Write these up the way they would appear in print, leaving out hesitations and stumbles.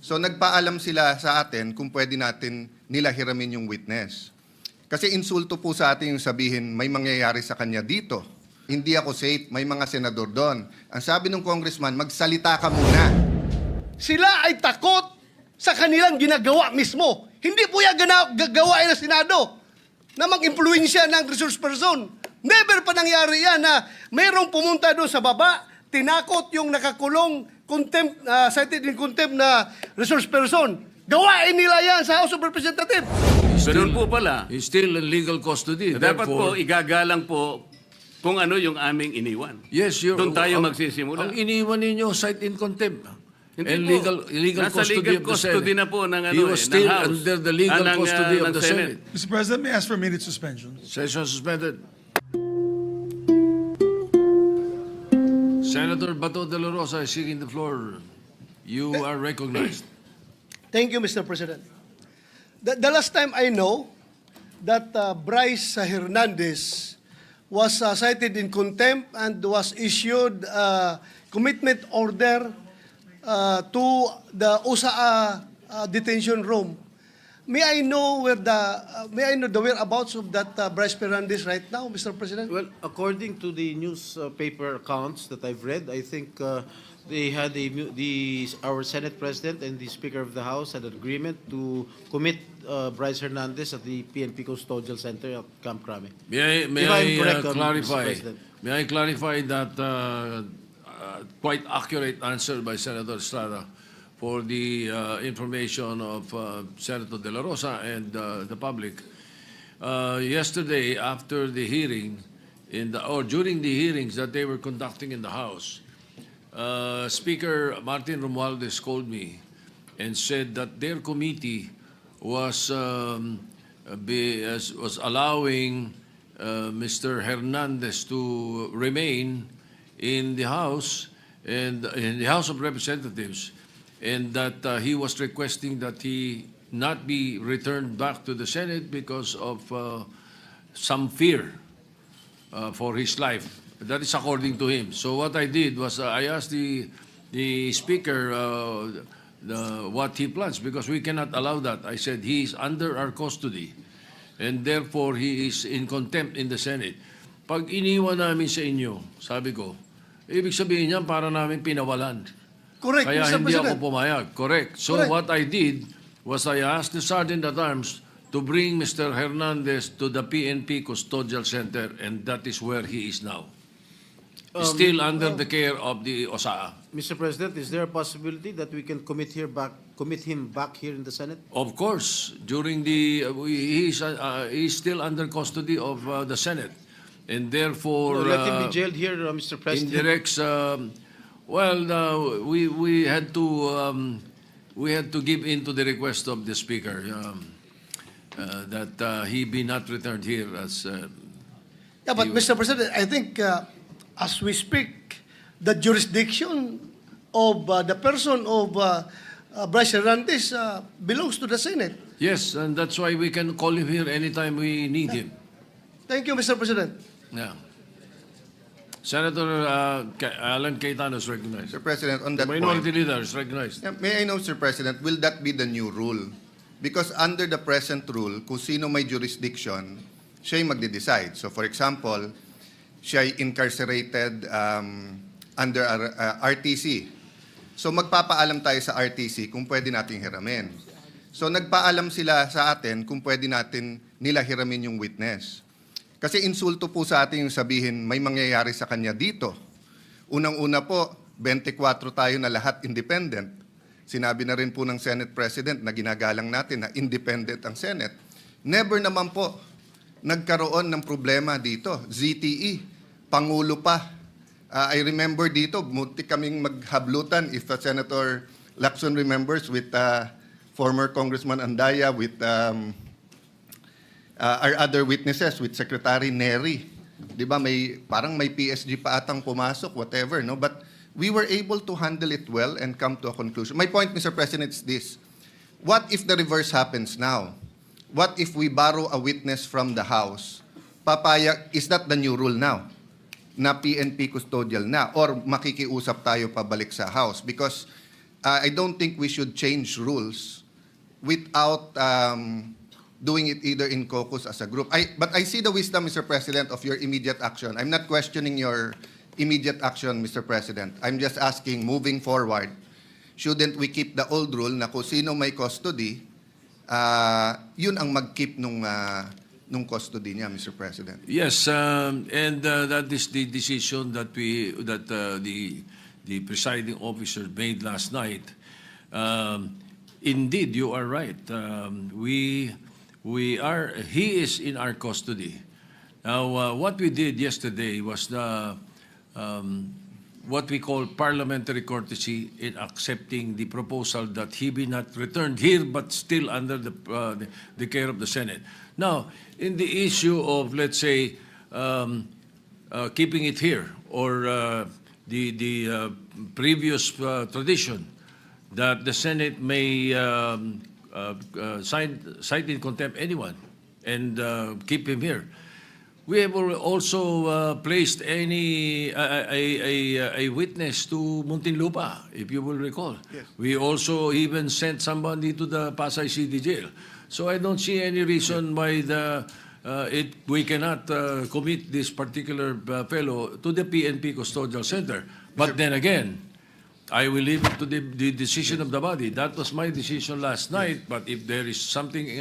So nagpaalam sila sa atin kung pwede natin nila hiramin yung witness. Kasi insulto po sa atin yung sabihin, may mangyayari sa kanya dito. Hindi ako safe, may mga senador doon. Ang sabi ng congressman, magsalita ka muna. Sila ay takot sa kanilang ginagawa mismo. Hindi po yan gagawain ng Senado na mag-impluensya ng resource person. Never pa nangyari yan na mayroong pumunta doon sa baba, tinakot yung nakakulong, cited in contempt na resource person. Gawain nila yan sa House of Representatives. Ganun po pala. He's still in legal custody. Dapat po, igagalang po kung ano yung aming iniwan. Yes, Doon tayo magsisimula. Ang iniwan ninyo, cite in contempt. Hindi And po. legal Nasa custody legal of the custody Senate. na po ng, He was still ng House. under the legal custody of ng the Senate. Mr. President, may I ask for immediate suspension? Session suspended. Senator Bato de la Rosa is seeking the floor. You are recognized. Thank you, Mr. President. The last time I know that Bryce Hernandez was cited in contempt and was issued a commitment order to the USA detention room. May I know the whereabouts of that Bryce Hernandez right now, Mr. President? Well, according to the newspaper accounts that I've read, I think they had our Senate President and the Speaker of the House had an agreement to commit Bryce Hernandez at the PNP Custodial Center at Camp Crame. May If I'm I correct, Mr. clarify? President. May I clarify that quite accurate answer by Senator Estrada for the information of Senator De La Rosa and the public. Yesterday, after the hearing, or during the hearings that they were conducting in the House, Speaker Martin Romualdez called me and said that their committee was allowing Mr. Hernandez to remain in the House and in the House of Representatives, and that he was requesting that he not be returned back to the Senate because of some fear for his life. That is according to him. So what I did was I asked the Speaker what he plans, because we cannot allow that. I said he is under our custody and therefore he is in contempt in the Senate. Pag iniwan namin sa inyo, sabi ko, ibig sabihin niyan para namin pinawalan. Correct, Kaya Mr. hindi President. ako pumayag. Correct. So Correct. what I did was I asked the Sergeant at Arms to bring Mr. Hernandez to the PNP Custodial Center, and that is where he is now. Still under the care of the OSAA. Mr. President, is there a possibility that we can commit him back here in the Senate? Of course, during the he is still under custody of the Senate, and therefore Let him be jailed here, Mr. President. indirects. We had to give in to the request of the Speaker that he be not returned here as. Yeah, but Mr. President, I think as we speak, the jurisdiction of the person of Bryce Hernandez belongs to the Senate. Yes, and that's why we can call him here anytime we need him. Thank you, Mr. President. Yeah. Senator Alan Cayetano is recognized. Sir President, on The that Minority point, Leader is recognized. may I know, Sir President, will that be the new rule? Because under the present rule, kung sino may jurisdiction, siya yung magde-decide. So for example, siya ay incarcerated under RTC. So magpapaalam tayo sa RTC kung pwede nating hiramin. So nagpaalam sila sa atin kung pwede natin nila hiramin yung witness. Kasi insulto po sa atin yung sabihin, may mangyayari sa kanya dito. Unang-una po, 24 tayo na lahat independent. Sinabi na rin po ng Senate President na ginagalang natin na independent ang Senate. Never naman po nagkaroon ng problema dito. ZTE, Pangulo pa. I remember dito, munti kaming maghablutan, if Senator Lacson remembers, with former Congressman Andaya, with our other witnesses, with Secretary Neri. Di ba, parang may PSG pa atang pumasok, whatever, no? But we were able to handle it well and come to a conclusion. My point, Mr. President, is this. What if the reverse happens now? What if we borrow a witness from the House? Is that the new rule now? Na PNP custodial na? Or makikiusap tayo pabalik sa House? Because I don't think we should change rules without doing it either in caucus as a group. But I see the wisdom, Mr. President, of your immediate action. I'm not questioning your immediate action, Mr. President. I'm just asking, moving forward, shouldn't we keep the old rule na kung sino may custody, yun ang mag-keep nung custody niya, Mr. President? Yes, and that is the decision that the presiding officer made last night. Indeed, you are right. He is in our custody. Now, what we did yesterday was what we call parliamentary courtesy in accepting the proposal that he be not returned here, but still under the care of the Senate. Now, in the issue of, let's say, keeping it here, or the previous tradition that the Senate may cite in contempt anyone and keep him here. We have also placed a witness to Muntinlupa, if you will recall. Yes. We also even sent somebody to the Pasay City Jail. So I don't see any reason why we cannot commit this particular fellow to the PNP Custodial Center. But then again, I will leave it to the decision of the body. That was my decision last night. But if there is something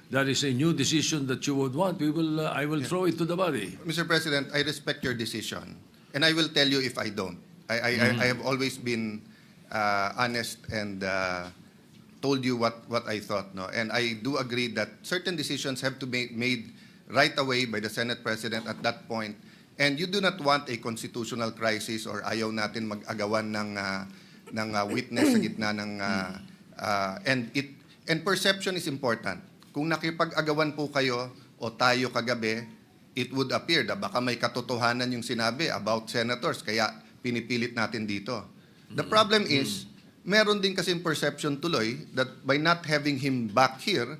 that is a new decision that you would want, I will throw it to the body. Mr. President, I respect your decision, and I will tell you if I don't. I have always been honest and told you what I thought. No? And I do agree that certain decisions have to be made right away by the Senate President at that point. And you do not want a constitutional crisis or ayaw natin mag-agawan ng witness sa gitna ng and perception is important. Kung nakipag-agawan po kayo o tayo kagabi, it would appear na baka may katotohanan yung sinabi about senators kaya pinipilit natin dito. The problem is, meron din kasing perception tuloy that by not having him back here,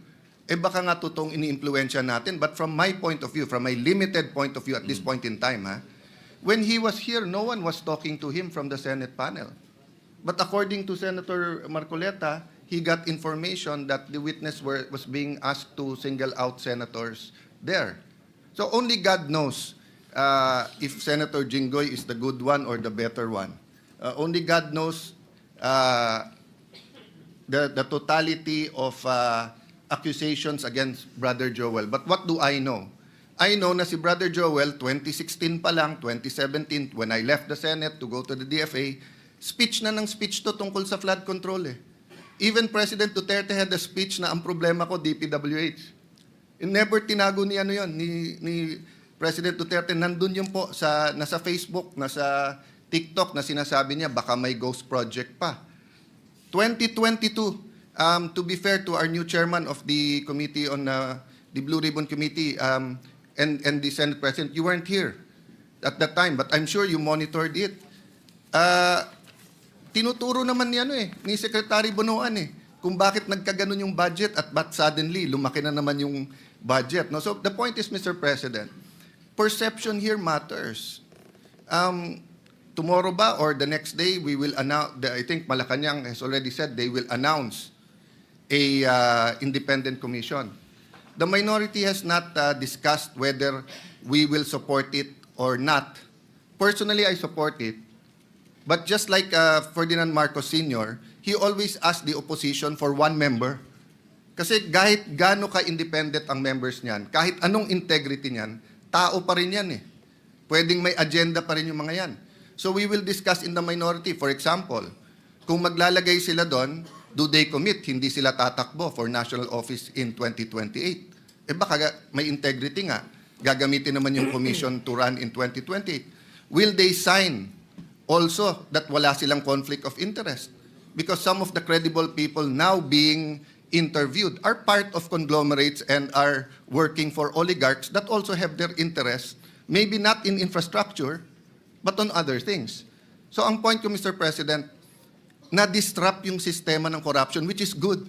baka nga totoong ini-impluensya natin. But from my point of view, from my limited point of view at this point in time, when he was here, no one was talking to him from the Senate panel. But according to Senator Marcoleta, he got information that the witness was being asked to single out senators there. So only God knows if Senator Jinggoy is the good one or the better one. Only God knows the totality of accusations against Brother Joel. But what do I know? I know na si Brother Joel, 2016 pa lang, 2017, when I left the Senate to go to the DFA, speech na ng speech to tungkol sa flood control eh. Even President Duterte had a speech na ang problema ko, DPWH. And never tinago ni ni President Duterte. Nandun yun po, nasa Facebook, nasa TikTok na sinasabi niya, baka may ghost project pa. 2022, to be fair to our new chairman of the committee on the Blue Ribbon Committee and the Senate President, you weren't here at that time, but I'm sure you monitored it. Tinuturo naman ni Secretary Bonoan kung bakit nagkaganon yung budget at ba't suddenly lumaki na naman yung budget. No? So the point is, Mr. President, perception here matters. Tomorrow ba or the next day, we will announce, I think Malacanang has already said they will announce a independent commission. The minority has not discussed whether we will support it or not. Personally, I support it. But just like Ferdinand Marcos Sr., he always asked the opposition for one member. Kasi kahit gaano ka-independent ang members niyan, kahit anong integrity niyan, tao pa rin yan eh. Pwedeng may agenda pa rin yung mga yan. So we will discuss in the minority. For example, kung maglalagay sila doon, do they commit? Hindi sila tatakbo for national office in 2028. Baka may integrity nga. Gagamitin naman yung commission to run in 2028. Will they sign also that wala silang conflict of interest? Because some of the credible people now being interviewed are part of conglomerates and are working for oligarchs that also have their interests, maybe not in infrastructure, but on other things. So ang point ko, Mr. President, na-disrupt yung sistema ng corruption, which is good.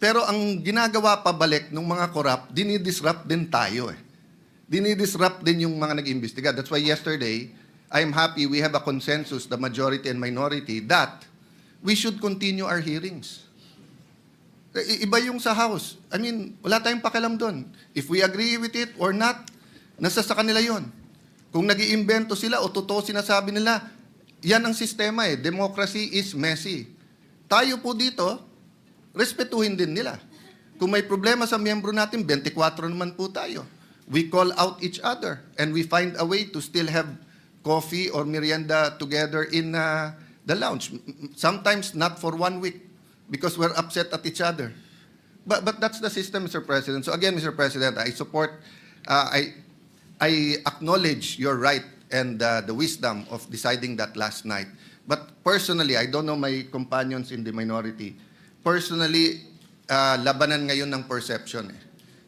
Pero ang ginagawa pabalik ng mga corrupt, dinidisrupt din tayo eh. Dinidisrupt din yung mga nag-imbestiga. That's why yesterday, I'm happy we have a consensus, the majority and minority, that we should continue our hearings. Iba yung sa House. I mean, wala tayong pakialam doon. If we agree with it or not, nasa sa kanila yon. Kung nag-iimbento sila o totoo sinasabi nila, yan ang sistema eh. Democracy is messy. Tayo po dito, respetuhin din nila. Kung may problema sa miyembro natin, 24 naman po tayo. We call out each other and we find a way to still have coffee or merienda together in the lounge. Sometimes not for 1 week because we're upset at each other. But that's the system, Mr. President. So again, Mr. President, I support, I acknowledge your right and the wisdom of deciding that last night. But personally, I don't know my companions in the minority. Personally, labanan ngayon ng perception.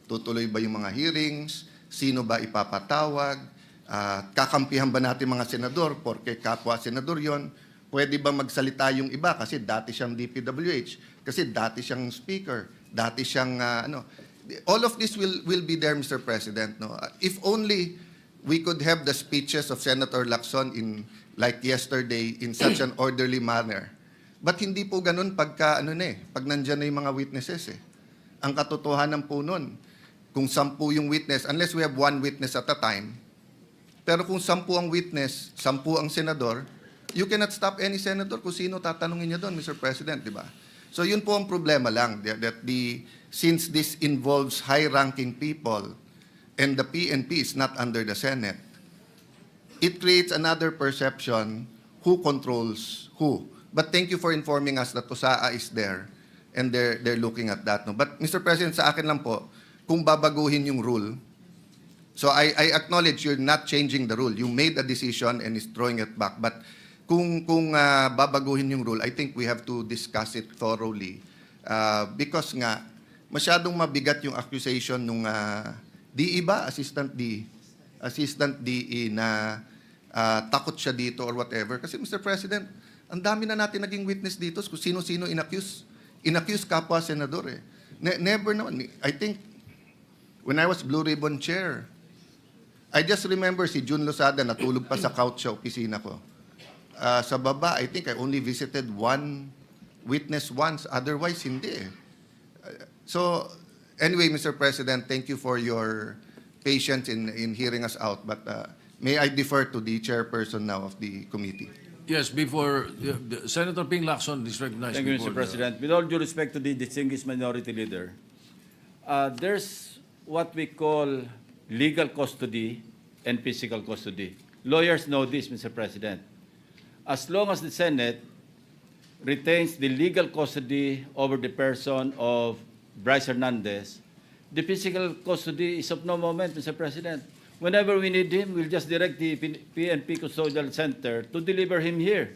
Tutuloy ba yung mga hearings? Sino ba ipapatawag? Kakampihan ba natin mga senador? Porque kapwa senador yon. Pwede ba magsalita yung iba? Kasi dati siyang DPWH. Kasi dati siyang speaker. Dati siyang ano. All of this will be there, Mr. President. No? If only we could have the speeches of Senator Lacson in like yesterday in such an orderly manner. But hindi po ganun pagka pag nandiyan na yung mga witnesses Ang katotohanan po nun, kung 10 yung witness, unless we have 1 witness at a time, pero kung 10 ang witness, 10 ang senador, you cannot stop any senator kung sino tatanungin niya doon, Mr. President, di ba? So yun po ang problema lang, that since this involves high-ranking people and the PNP is not under the Senate, it creates another perception who controls who. But thank you for informing us that TUSAA is there and they're looking at that. No? But Mr. President, sa akin lang po, kung babaguhin yung rule, so I acknowledge you're not changing the rule. You made a decision and is throwing it back. But kung babaguhin yung rule, I think we have to discuss it thoroughly. Because nga, masyadong mabigat yung accusation nung DE ba? Assistant DE na takot siya dito or whatever. Kasi Mr. President, ang dami na natin naging witness dito kung sino-sino inaccuse kapwa senador never naman. I think when I was Blue Ribbon Chair, I just remember si Jun Losada natulog pa sa couch sa opisina ko. Sa baba, I think I only visited 1 witness once. Otherwise, hindi So, anyway, Mr. President, thank you for your patience in hearing us out. But may I defer to the chairperson now of the committee. Yes, before Senator Ping Lacson is recognized. Thank you, Mr. President. With all due respect to the distinguished minority leader, there's what we call legal custody and physical custody. Lawyers know this, Mr. President. As long as the Senate retains the legal custody over the person of Bryce Hernandez, the physical custody is of no moment, Mr. President. Whenever we need him, we'll just direct the PNP Custodial Center to deliver him here.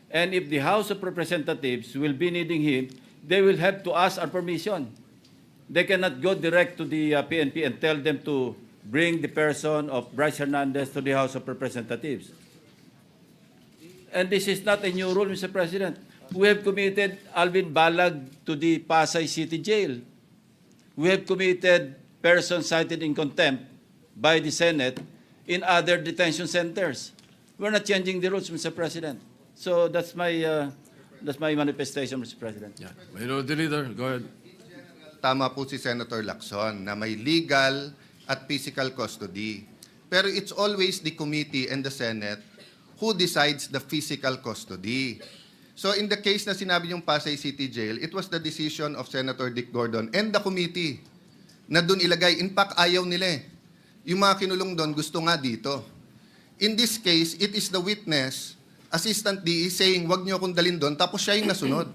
And if the House of Representatives will be needing him, they will have to ask our permission. They cannot go direct to the PNP and tell them to bring the person of Bryce Hernandez to the House of Representatives. And this is not a new rule, Mr. President. We have committed Alvin Balag to the Pasay City Jail. We have committed persons cited in contempt by the Senate in other detention centers. We're not changing the rules, Mr. President. So that's my manifestation, Mr. President. Yeah. Minority Leader, go ahead. Tama po si Senator Lacson na may legal at physical custody. Pero it's always the committee and the Senate who decides the physical custody. So in the case na sinabi yung Pasay City Jail, it was the decision of Senator Dick Gordon and the committee na doon ilagay. In fact, ayaw nila Yung mga kinulong doon, gusto nga dito. In this case, it is the witness, Assistant DE, saying, wag niyo akong dalhin doon, tapos siya yung nasunod.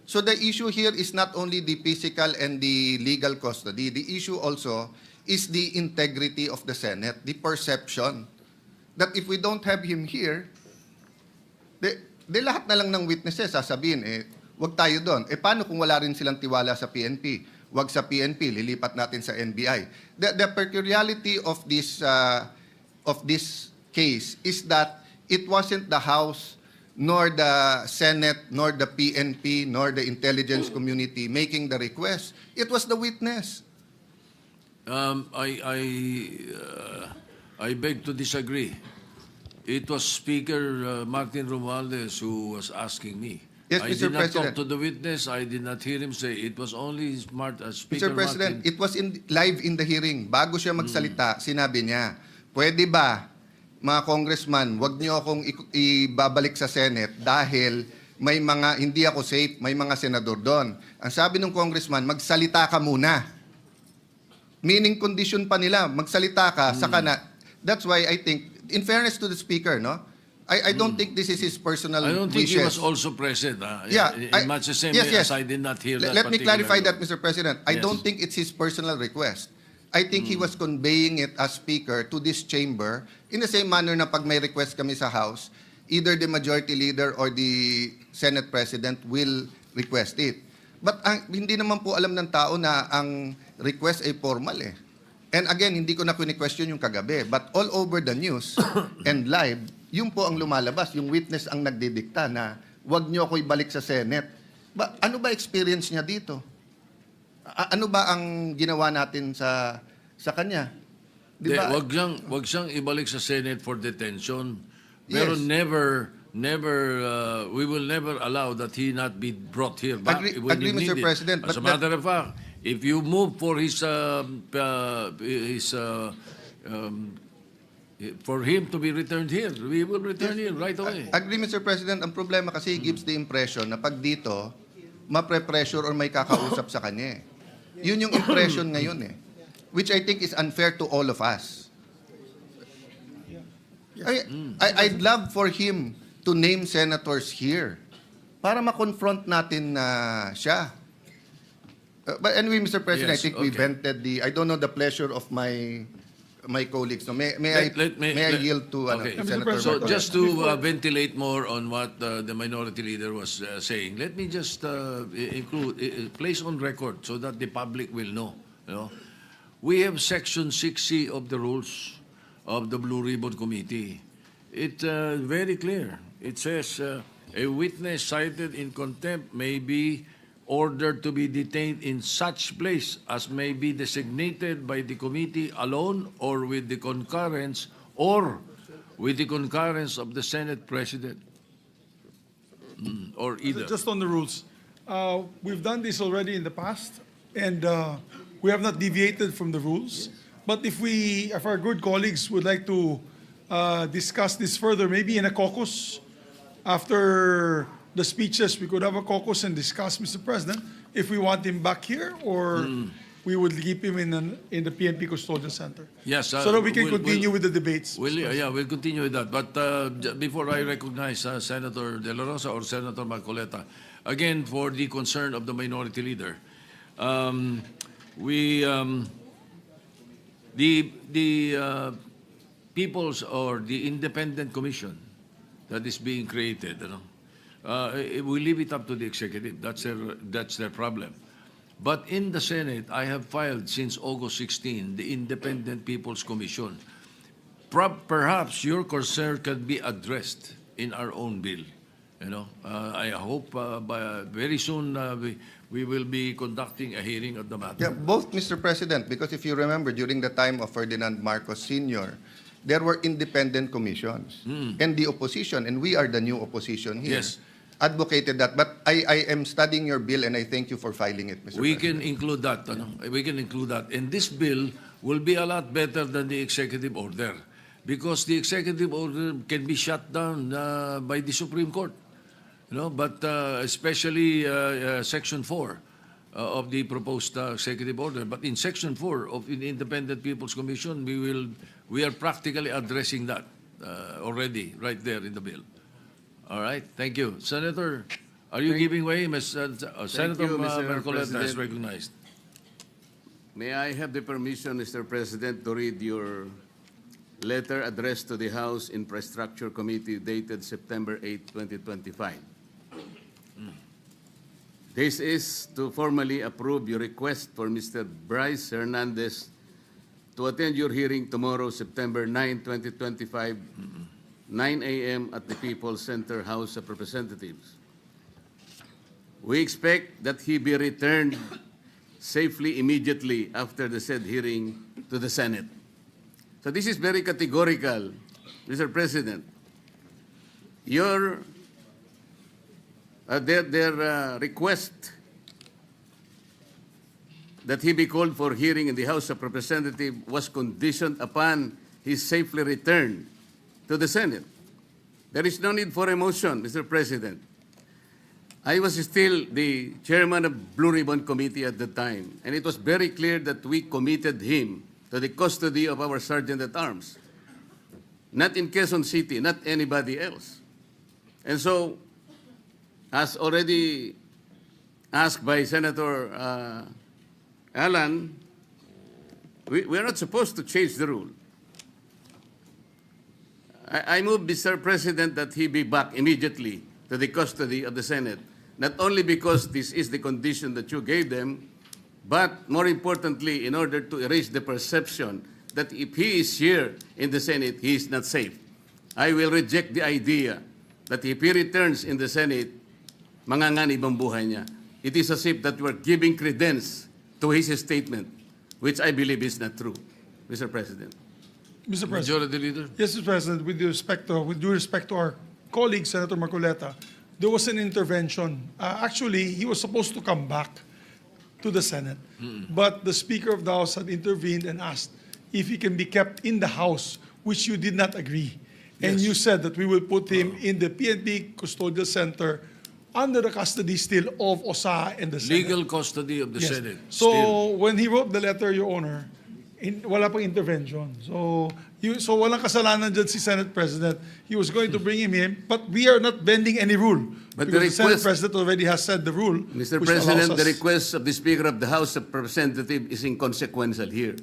So the issue here is not only the physical and the legal custody. The issue also is the integrity of the Senate, the perception that if we don't have him here, de lahat na lang ng witnesses sasabihin, wag tayo doon. Paano kung wala rin silang tiwala sa PNP? Wag sa PNP, lilipat natin sa NBI. The peculiarity of this case is that it wasn't the House, nor the Senate, nor the PNP, nor the intelligence community making the request. It was the witness. I beg to disagree. It was Speaker Martin Romualdez who was asking me Yes, I Mr. did not talk President. to the witness. I did not hear him say it was only Speaker Mr. President, Martin. it was live in the hearing. Bago siya magsalita, sinabi niya, pwede ba, mga congressman, wag niyo akong ibabalik sa Senate dahil may mga, hindi ako safe, may mga senador doon. Ang sabi ng congressman, magsalita ka muna. Meaning condition pa nila, magsalita ka, saka na. That's why I think, in fairness to the Speaker, no? I don't think this is his personal I don't think wishes. he was also present. Yeah, in much the same yes, way yes. as I did not hear that Let me particular clarify note. that, Mr. President. I Yes. don't think it's his personal request. I think he was conveying it as Speaker to this chamber in the same manner na pag may request kami sa House, either the Majority Leader or the Senate President will request it. But hindi naman po alam ng tao na ang request ay formal eh. And again, hindi ko na question yung kagabi. But all over the news and live, yun po ang lumalabas. Yung witness ang nagdidikta na wag niyo ako ibalik sa Senate. Ano ba experience niya dito? Ano ba ang ginawa natin sa kanya? Di ba? Wag siyang ibalik sa Senate for detention. Pero Yes. we will never allow that he not be brought here back Agree, when agree, he Mr. needed. President, As a but matter of fact, if you move for for him to be returned here, we will return him right away. Agree, Mr. President. Ang problema kasi he gives the impression na pag dito, mapre-pressure or may kakausap sa kanya eh. Yun yung impression ngayon eh. Which I think is unfair to all of us. I'd love for him to name senators here para ma-confront natin na siya. But anyway, Mr. President, I Yes, think we okay. vented the, I don't know the pleasure of my colleagues. No, may I yield to Okay. Senator So Marcoleta? just to ventilate more on what the minority leader was saying, let me just place on record so that the public will know. You know, we have Section 6C of the rules of the Blue Ribbon Committee. It's very clear. It says a witness cited in contempt may be ordered to be detained in such place as may be designated by the committee alone or with the concurrence of the Senate President. Or either. Just on the rules, we've done this already in the past, and we have not deviated from the rules. But if our good colleagues would like to discuss this further, maybe in a caucus, after the speeches, we could have a caucus and discuss, Mr. President, if we want him back here or we would keep him in the PNP Custodial Center. Yes, So that we can we'll- continue with the debates. We'll continue with that. But before I recognize Senator De La Rosa or Senator Marcoleta, again, for the concern of the minority leader, the People's or the Independent Commission that is being created, we leave it up to the executive. That's their problem. But in the Senate, I have filed since August 16 the Independent People's Commission. Perhaps your concern can be addressed in our own bill. I hope very soon we will be conducting a hearing of the matter. Yeah, both, Mr. President, because if you remember, during the time of Ferdinand Marcos Sr., there were independent commissions. And the opposition, and we are the new opposition here, Yes. advocated that. But I am studying your bill, and I thank you for filing it, Mr. We President. can include that. We can include that. And this bill will be a lot better than the executive order because the executive order can be shut down by the Supreme Court. But especially Section 4 of the proposed executive order. But in Section 4 of the Independent People's Commission, we are practically addressing that already right there in the bill. All right, thank you. Senator, are you giving way? Senator you, Mr. Marcoleta is President. recognized. May I have the permission, Mr. President, to read your letter addressed to the House Infrastructure Committee dated September 8, 2025. This is to formally approve your request for Mr. Bryce Hernandez to attend your hearing tomorrow, September 9, 2025, 9 a.m. at the People's Center House of Representatives. We expect that he be returned safely immediately after the said hearing to the Senate. So this is very categorical, Mr. President. Your their request that he be called for hearing in the House of Representatives was conditioned upon his safely return to the Senate. There is no need for a motion, Mr. President. I was still the chairman of Blue Ribbon Committee at the time, and it was very clear that we committed him to the custody of our Sergeant-at-Arms. Not in Quezon City, not anybody else. And so, as already asked by Senator Alan, we are not supposed to change the rule. I move, Mr. President, that he be back immediately to the custody of the Senate, not only because this is the condition that you gave them, but more importantly, in order to erase the perception that if he is here in the Senate, he is not safe. I will reject the idea that if he returns in the Senate, manganganib ang buhay niya. It is as if that we are giving credence to his statement, which I believe is not true, Mr. President. Mr. President. Majority Leader. Yes, Mr. President, with due respect to our colleague, Senator Marcoleta, there was an intervention. Actually, he was supposed to come back to the Senate, but the Speaker of the House had intervened and asked if he can be kept in the House, which you did not agree. And Yes. you said that we will put him in the PNP Custodial Center under the custody still of OSA and the Senate. Legal custody of the Yes. Senate. So Still. when he wrote the letter, Your Honor, wala pang intervention. So walang kasalanan dyan si Senate President. He was going to bring him in, but we are not bending any rule. But because the the Senate request- President already has said the rule. Mr. which President, allows the us- request of the Speaker of the House of Representatives is inconsequential here.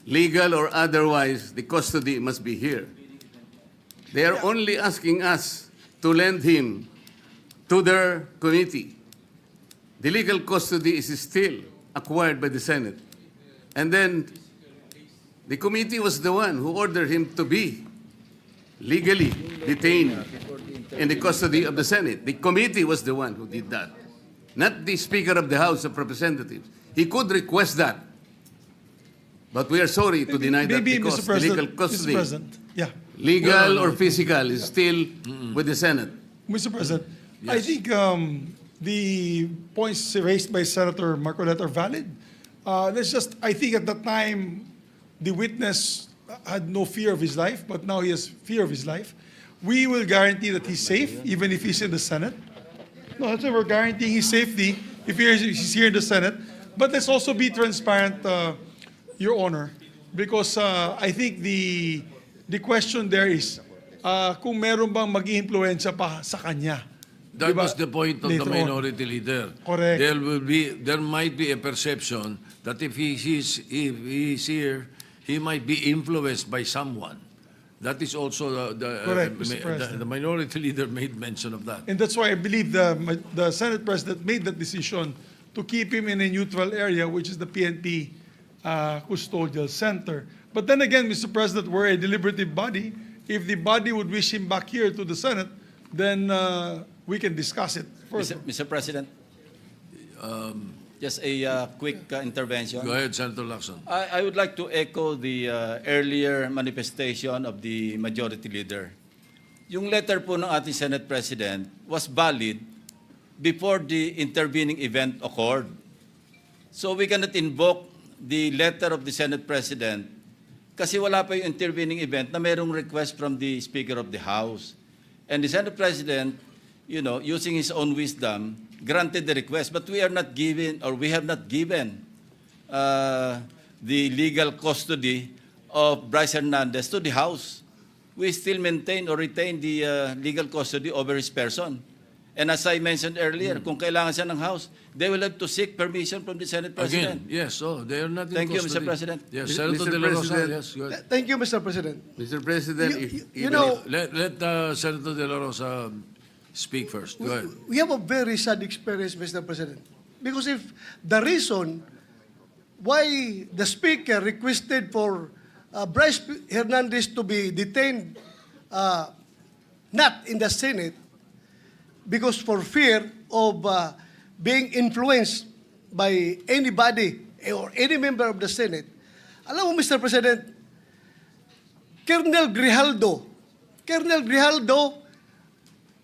Legal or otherwise, the custody must be here. They are only asking us to lend him to their committee. The legal custody is still acquired by the Senate. And then the committee was the one who ordered him to be legally detained in the custody of the Senate. The committee was the one who did that, not the Speaker of the House of Representatives. He could request that, but we are sorry to deny that Maybe, because Mr. the President, legal custody, Mr. President, yeah. legal or physical, is still with the Senate. Mr. President, I think the points raised by Senator Marcoleta are valid. I think at that time, the witness had no fear of his life, but now he has fear of his life. We will guarantee that he's safe, even if he's in the Senate. No, that's why we're guaranteeing his safety if he's here in the Senate. But let's also be transparent, Your Honor, because I think the question there is kung meron bang mag-iimpluwensya pa sa kanya. That Diba? was the point of the Later on. minority leader. Correct. There might be a perception that if he is here, he might be influenced by someone. That is also Correct, Mr. President. the minority leader made mention of that. And that's why I believe the Senate President made that decision to keep him in a neutral area, which is the PNP Custodial Center. But then again, Mr. President, we're a deliberative body. If the body would wish him back here to the Senate, then we can discuss it further. Mr. President, just a quick intervention. Go ahead, Senator Lacson. I would like to echo the earlier manifestation of the Majority Leader. Yung letter po ng ating Senate President was valid before the intervening event occurred. So we cannot invoke the letter of the Senate President kasi wala pa yung intervening event na mayroong request from the Speaker of the House. And the Senate President, using his own wisdom, granted the request, but we have not given the legal custody of Bryce Hernandez to the House. We still maintain or retain the legal custody over his person. And as I mentioned earlier, kung kailangan siya ng House, they will have to seek permission from the Senate President. Again, yes, they are not in Thank you, custody. Mr. President. Yes, Mr. Senator De La Rosa, President. yes, go ahead. Thank you, Mr. President. Mr. President, You know, Let Senator De La Rosa speak first. Go ahead. we have a very sad experience, Mr. President. Because if the reason why the Speaker requested for Bryce Hernandez to be detained not in the Senate, because for fear of being influenced by anybody or any member of the Senate. Alam mo, Mr. President, Colonel Grijaldo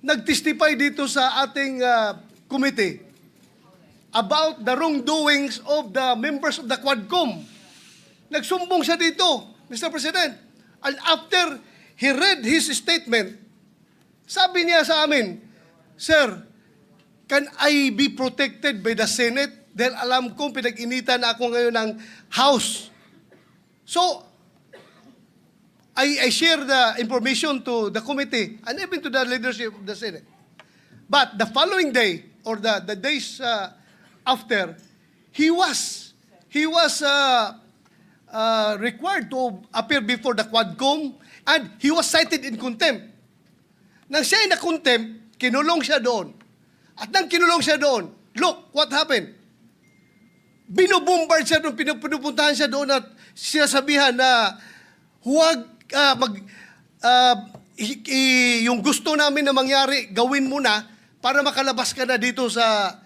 nag-testify dito sa ating committee about the wrongdoings of the members of the Quadcom. Nagsumbong siya dito, Mr. President. And after he read his statement, sabi niya sa amin, Sir, can I be protected by the Senate? Dahil alam kong pinag-initan na ako ngayon ng House. So, I share the information to the committee and even to the leadership of the Senate. But the following day, or the days after, he was required to appear before the Quadcom and he was cited in contempt. Nang siya ay na-contempt, kinulong siya doon. At nang kinulong siya doon, look, what happened? Binubombard siya doon, pinupuntahan siya doon at sinasabihan na huwag yung gusto namin na mangyari, gawin mo na para makalabas ka na dito sa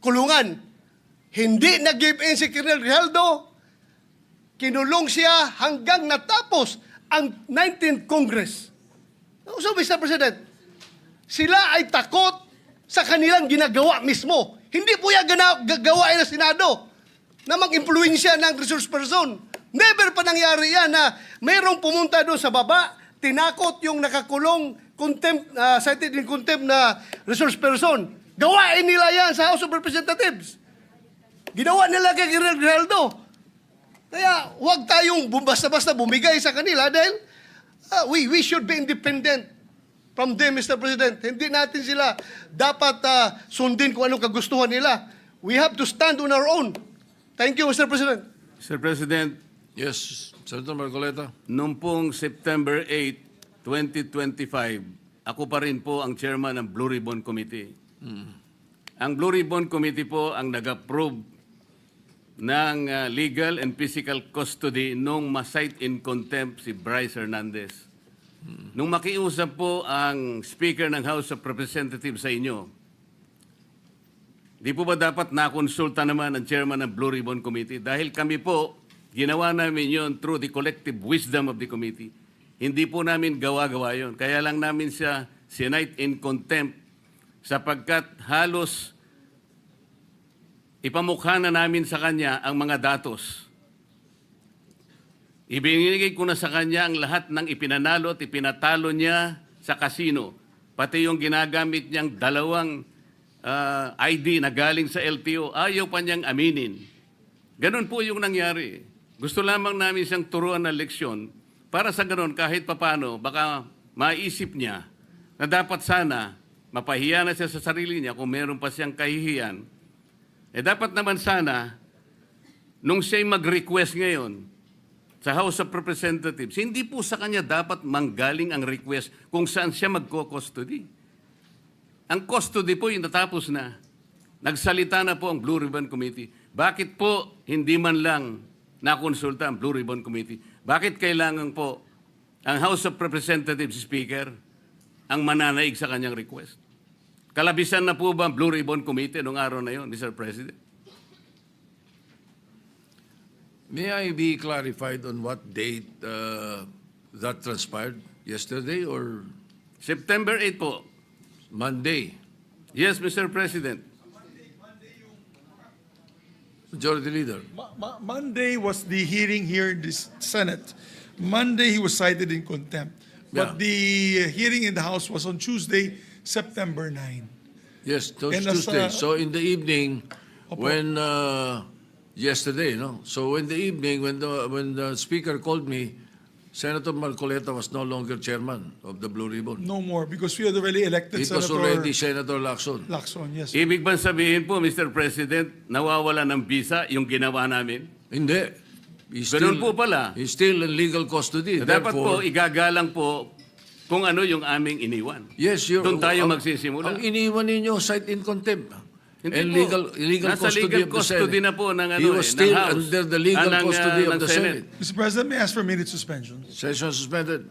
kulungan. Hindi nag-give in si Colonel Grijaldo. Kinulong siya hanggang natapos ang 19th Congress. So, Mr. President, sila ay takot sa kanilang ginagawa mismo. Hindi po yan gagawain ng Senado na mag-impluensya ng resource person. Never pa nangyari yan na mayroong pumunta doon sa baba, tinakot yung nakakulong contempt, cited in contempt na resource person. Gawain nila yan sa House of Representatives. Ginawa nila kay Colonel Grijaldo. Kaya huwag tayong basta-basta bumigay sa kanila dahil we should be independent from them, Mr. President. Hindi natin sila dapat sundin kung anong kagustuhan nila. We have to stand on our own. Thank you, Mr. President. Mr. President, Yes, Senator Marcoleta. noong pong September 8, 2025, ako pa rin po ang chairman ng Blue Ribbon Committee. Ang Blue Ribbon Committee po ang nag-approve ng legal and physical custody nung ma-cite in contempt si Bryce Hernandez. Nung makiusap po ang Speaker ng House of Representatives sa inyo, di po ba dapat nakonsulta naman ang chairman ng Blue Ribbon Committee? Dahil kami po, ginawa namin yon through the collective wisdom of the committee. Hindi po namin gawa-gawa yon. Kaya lang namin siya sinite in contempt sapagkat halos ipamukha na namin sa kanya ang mga datos. Ibinigay ko na sa kanya ang lahat ng ipinanalo at ipinatalo niya sa kasino. Pati yung ginagamit niyang dalawang ID na galing sa LTO, ayaw pa niyang aminin. Ganun po yung nangyari. Gusto lamang namin siyang turuan ng leksyon para sa ganun kahit papano baka maisip niya na dapat sana mapahiya na siya sa sarili niya kung meron pa siyang kahihiyan. Dapat naman sana nung siya'y mag-request ngayon sa House of Representatives, hindi po sa kanya dapat manggaling ang request kung saan siya magko-custody. Ang custody po yung natapos na. Nagsalita na po ang Blue Ribbon Committee. Bakit po hindi man lang nakonsulta ang Blue Ribbon Committee? Bakit kailangan po ang House of Representatives Speaker ang mananaig sa kanyang request? Kalabisan na po ba ang Blue Ribbon Committee noong araw na yon, Mr. President? May I be clarified on what date that transpired? Yesterday or September 8 po. Monday? Yes, Mr. President. Majority Leader. Monday was the hearing here in the Senate. Monday he was cited in contempt. But Yeah. the hearing in the House was on Tuesday, September 9. Yes, And as, Tuesday. So in the evening, Opo. when yesterday, no. So in the evening, when the speaker called me, Senator Marcoleta was no longer chairman of the Blue Ribbon. No more because we had already elected It was Senator already Senator Lacson. Lacson. Yes. Ibig bang sabihin po, Mr. President, nawawala ng visa yung ginawa namin? Hindi. He's Ganun po pala. He's still in legal custody. Dapat po, Therefore, igagalang po kung ano yung aming iniwan. yes, Doon tayo magsisimula. Ang iniwan ninyo, cite in contempt. Hindi And po. legal Nasa custody legal of the custody Senate. na po ng, He was still ng House. under the legal ng, custody ng of the Senate. Mr. President, may I ask for a minute suspension? Session suspended.